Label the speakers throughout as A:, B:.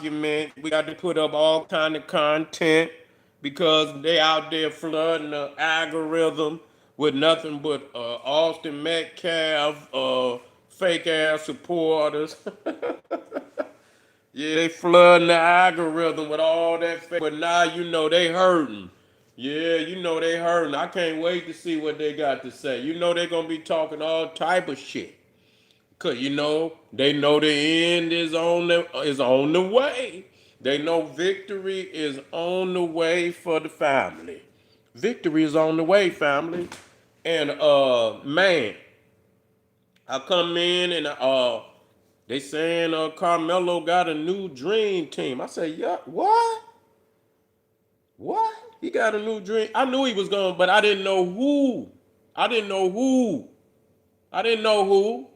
A: document. We got to put up all kind of content because they out there flooding the algorithm with nothing but Austin Metcalf, fake ass supporters. Yeah, they flooding the algorithm with all that fake. But now you know they hurting. Yeah, you know they hurting. I can't wait to see what they got to say. You know they gonna be talking all type of shit. Cause you know they know the end is on the way. They know victory is on the way for the family. Victory is on the way, family. And man, I come in and they saying Carmelo got a new dream team. I say, yeah, what? What? He got a new dream. I knew he was going, but I didn't know who. I didn't know who. I didn't know who.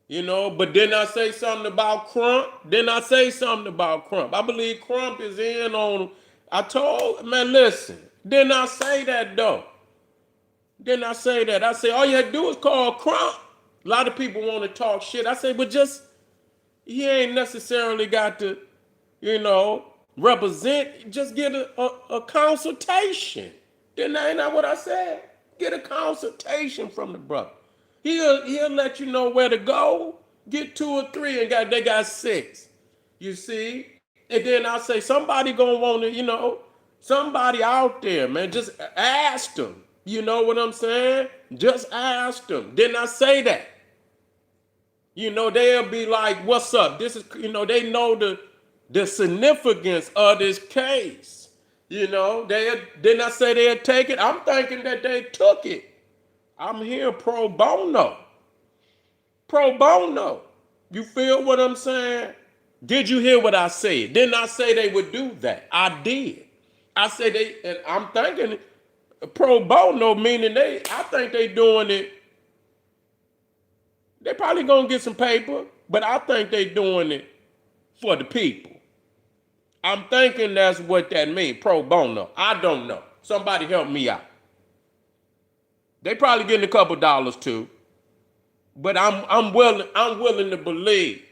A: But didn't I say something about Crump? Didn't I say something about Crump? I believe Crump is in on. I told, man, listen. Didn't I say that though? Didn't I say that? I say all you had to do is call Crump. A lot of people want to talk shit. I say, but just he ain't necessarily got to, represent. Just get a consultation. Ain't that what I said? Get a consultation from the brother. He'll let you know where to go. Get 2 or 3 and they got 6. You see? And then I'll say somebody gonna want to, somebody out there, man, just ask them. You know what I'm saying? Just ask them. Didn't I say that? They'll be like, what's up? This is, they know the significance of this case. Didn't I say they'd take it? I'm thinking that they took it. I'm here pro bono. Pro bono. You feel what I'm saying? Did you hear what I said? Didn't I say they would do that? I did. I said and I'm thinking pro bono, meaning I think they doing it. They probably gonna get some paper, but I think they doing it for the people. I'm thinking that's what that means, pro bono. I don't know. Somebody help me out. They probably getting a couple dollars too. But I'm willing to believe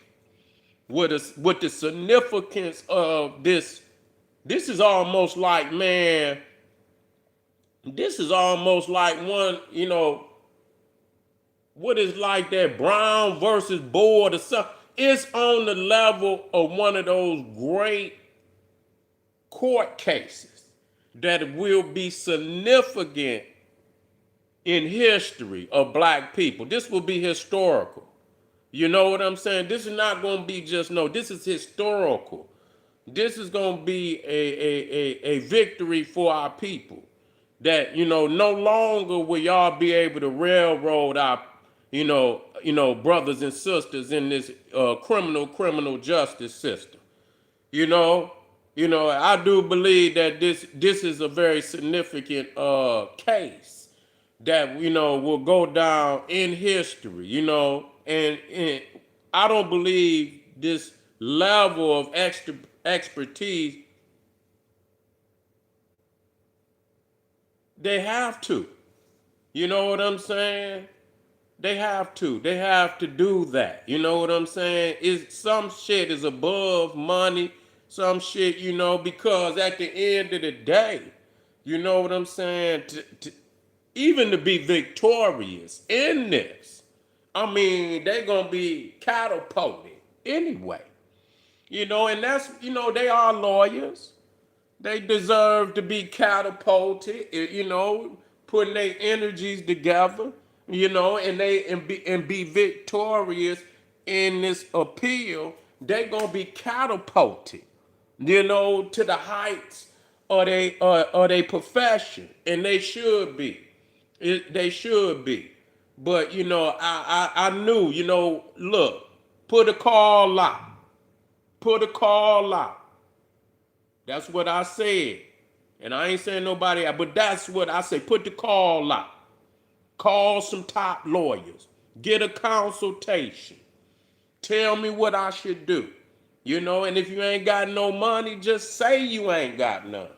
A: with the significance of this. This is almost like, man, this is almost like one, what is like that Brown versus Board or something. It's on the level of one of those great court cases that will be significant in history of black people. This will be historical. You know what I'm saying? This is not going to be just, no, this is historical. This is going to be a victory for our people. That, no longer will y'all be able to railroad our, brothers and sisters in this criminal justice system. You know, I do believe that this is a very significant case that will go down in history. And I don't believe this level of expertise. They have to. You know what I'm saying? They have to. They have to do that. You know what I'm saying? Some shit is above money. Some shit, because at the end of the day, you know what I'm saying? Even to be victorious in this, I mean, they're going to be catapulted anyway. And that's, they are lawyers. They deserve to be catapulted, putting their energies together, and be victorious in this appeal. They're gonna be catapulted, to the heights of their profession, and they should be. They should be. But I knew, look, put a call out. Put a call out. That's what I said. And I ain't saying nobody, but that's what I say. Put the call out. Call some top lawyers. Get a consultation. Tell me what I should do. And if you ain't got no money, just say you ain't got none.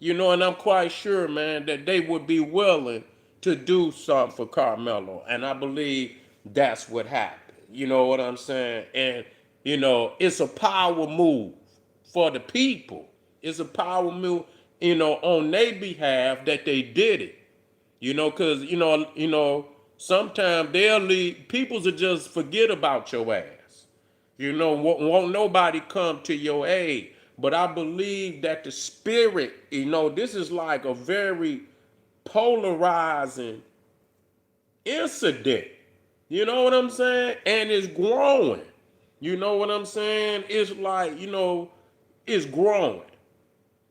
A: And I'm quite sure, man, that they would be willing to do something for Carmelo. And I believe that's what happened. You know what I'm saying? And It's a power move for the people. It's a power move, on their behalf that they did it. Because sometimes they'll leave. People's will just forget about your ass. Won't nobody come to your aid. But I believe that the spirit, this is like a very polarizing incident. You know what I'm saying? And it's growing. You know what I'm saying? It's like, it's growing.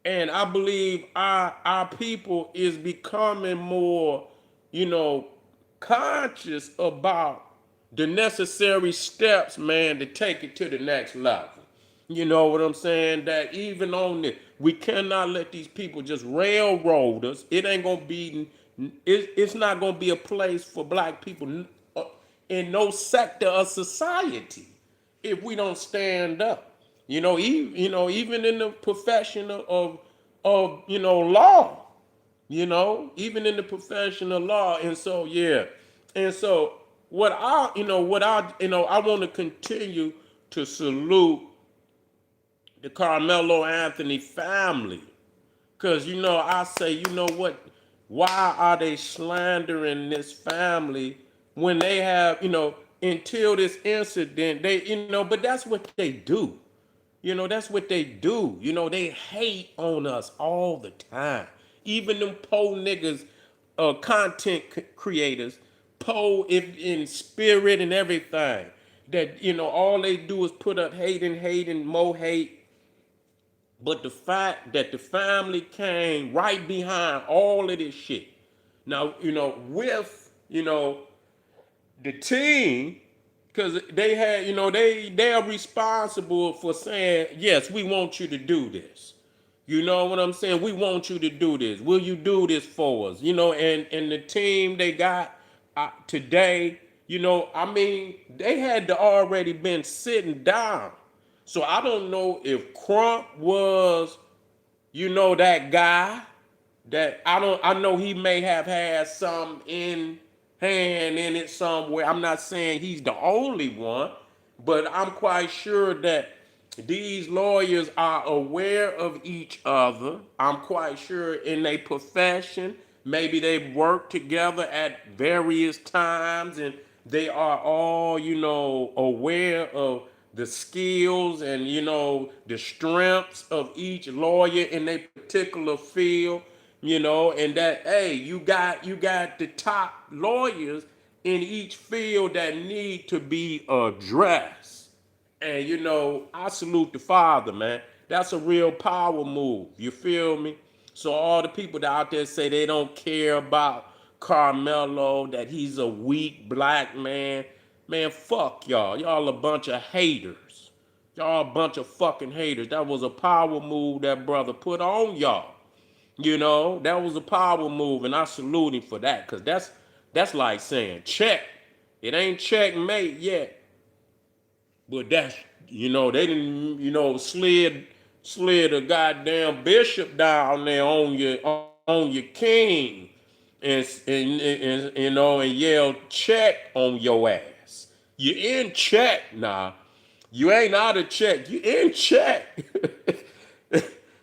A: And I believe our people is becoming more, you know, conscious about the necessary steps, man, to take it to the next level. You know what I'm saying? That even on it, we cannot let these people just railroad us. It ain't gonna be, it's not gonna be a place for black people in no sector of society if we don't stand up. Even in the profession of law. Even in the profession of law. And so yeah, and so I want to continue to salute the Carmelo Anthony family. Because, I say, what? Why are they slandering this family when they have, until this incident, but that's what they do. That's what they do. They hate on us all the time. Even them po niggas, content creators, po in spirit and everything. That, all they do is put up hate and more hate. But the fact that the family came right behind all of this shit. Now, with, the team, because they had, they're responsible for saying, yes, we want you to do this. You know what I'm saying? We want you to do this. Will you do this for us? And the team they got today, I mean, they had to already been sitting down. So I don't know if Crump was, that guy that I know he may have had some in hand in it somewhere. I'm not saying he's the only one, but I'm quite sure that these lawyers are aware of each other. I'm quite sure in their profession, maybe they've worked together at various times and they are all, aware of the skills and, the strengths of each lawyer in their particular field, and that, hey, you got the top lawyers in each field that need to be addressed. And I salute the father, man. That's a real power move. You feel me? So all the people that out there say they don't care about Carmelo, that he's a weak black man, fuck y'all. Y'all a bunch of haters. Y'all a bunch of fucking haters. That was a power move that brother put on y'all. That was a power move, and I salute him for that, because that's like saying check. It ain't checkmate yet. But that's, they didn't, slid a goddamn bishop down there on your king and yelled check on your ass. You in check now. You ain't out of check. You in check.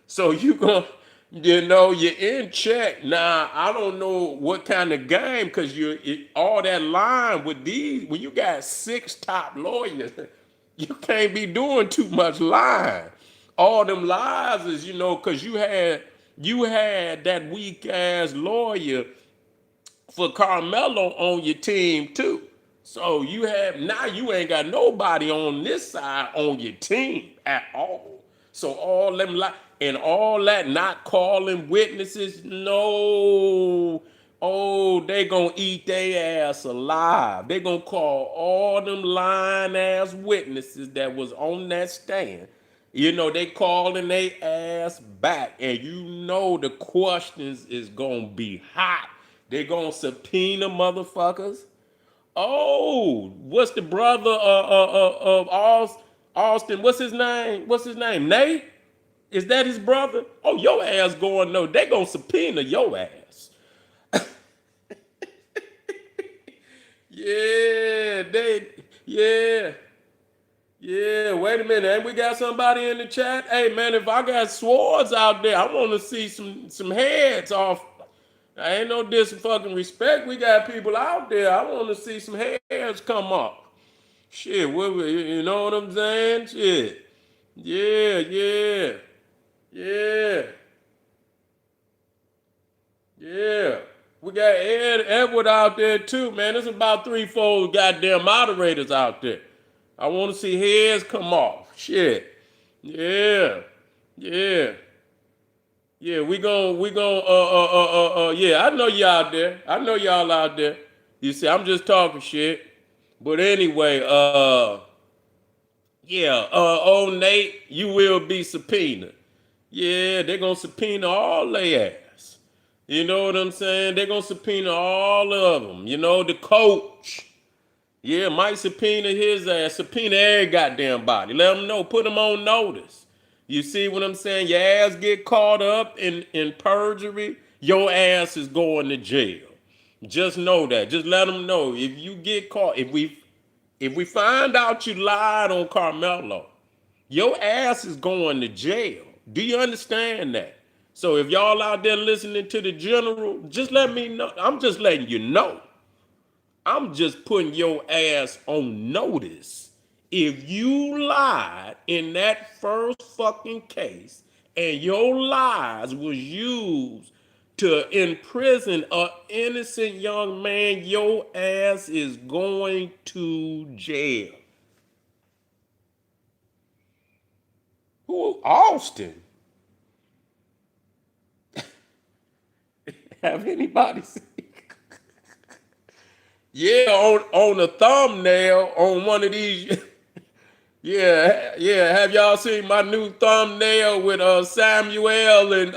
A: So you're in check. Now, I don't know what kind of game, because all that line with these, when you got 6 top lawyers, you can't be doing too much lying. All them lies is, because you had that weak ass lawyer for Carmelo on your team too. So now you ain't got nobody on this side on your team at all. So all them and all that not calling witnesses, no. Oh, they gonna eat their ass alive. They gonna call all them lying ass witnesses that was on that stand. They calling their ass back, and the questions is gonna be hot. They gonna subpoena motherfuckers. Oh, what's the brother of Austin? What's his name? Nate? Is that his brother? Oh, your ass going no. They gonna subpoena your ass. Yeah, yeah. Yeah, wait a minute. Ain't we got somebody in the chat? Hey man, if I got swords out there, I want to see some heads off. I ain't no fucking respect. We got people out there. I want to see some heads come up. Shit, you know what I'm saying? Shit. Yeah, yeah, yeah, yeah. We got Edward out there too, man. There's about 3, 4 goddamn moderators out there. I want to see heads come off. Shit. Yeah. Yeah. Yeah, yeah, I know you out there. I know y'all out there. You see, I'm just talking shit. But anyway, yeah, old Nate, you will be subpoenaed. Yeah, they're gonna subpoena all their ass. You know what I'm saying? They're gonna subpoena all of them. You know, the coach. Yeah, might subpoena his ass, subpoena every goddamn body. Let them know, put them on notice. You see what I'm saying? Your ass get caught up in perjury, your ass is going to jail. Just know that. Just let them know. If you get caught, if we find out you lied on Carmelo, your ass is going to jail. Do you understand that? So if y'all out there listening to the general, just let me know. I'm just letting you know. I'm just putting your ass on notice. If you lied in that first fucking case and your lies was used to imprison an innocent young man, your ass is going to jail. Who? Austin? Have anybody seen? Yeah, on the thumbnail on one of these. Yeah, yeah. Have y'all seen my new thumbnail with Samuel and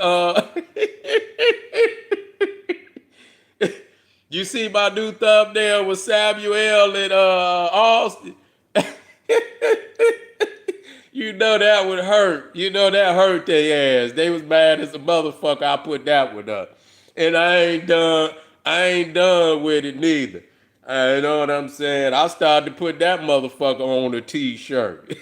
A: you see my new thumbnail with Samuel and Austin? You know that would hurt. You know that hurt their ass. They was mad as a motherfucker. I put that one up, and I ain't done. I ain't done with it neither. You know what I'm saying? I started to put that motherfucker on a t-shirt.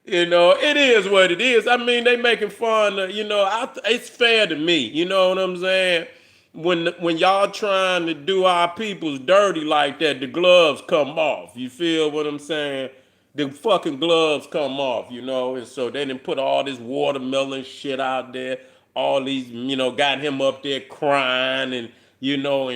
A: You know, it is what it is. I mean, they making fun of, it's fair to me. You know what I'm saying? When y'all trying to do our peoples dirty like that, the gloves come off. You feel what I'm saying? The fucking gloves come off, and so they didn't put all this watermelon shit out there. All these, got him up there crying and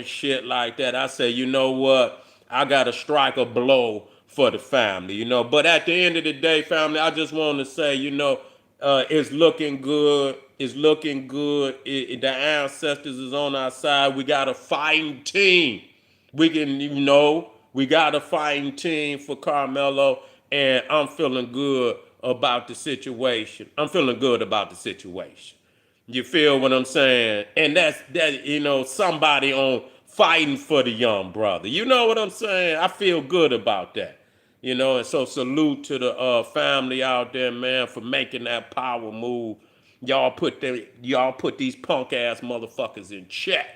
A: shit like that. I say, you know what? I gotta strike a blow for the family. But at the end of the day, family, I just want to say, it's looking good. It's looking good. The ancestors is on our side. We got a fighting team. We got a fighting team for Carmelo, and I'm feeling good about the situation. I'm feeling good about the situation. You feel what I'm saying? And that's that, somebody on fighting for the young brother. You know what I'm saying? I feel good about that. And so salute to the family out there, man, for making that power move. Y'all put these punk ass motherfuckers in check.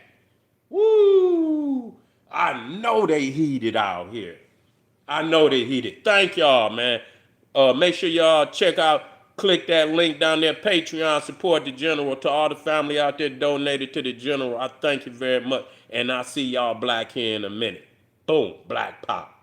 A: Woo! I know they heated out here. I know they heated. Thank y'all, man. Make sure y'all click that link down there, Patreon, support the general. To all the family out there donated to the general, I thank you very much. And I'll see y'all black here in a minute. Boom, black pop.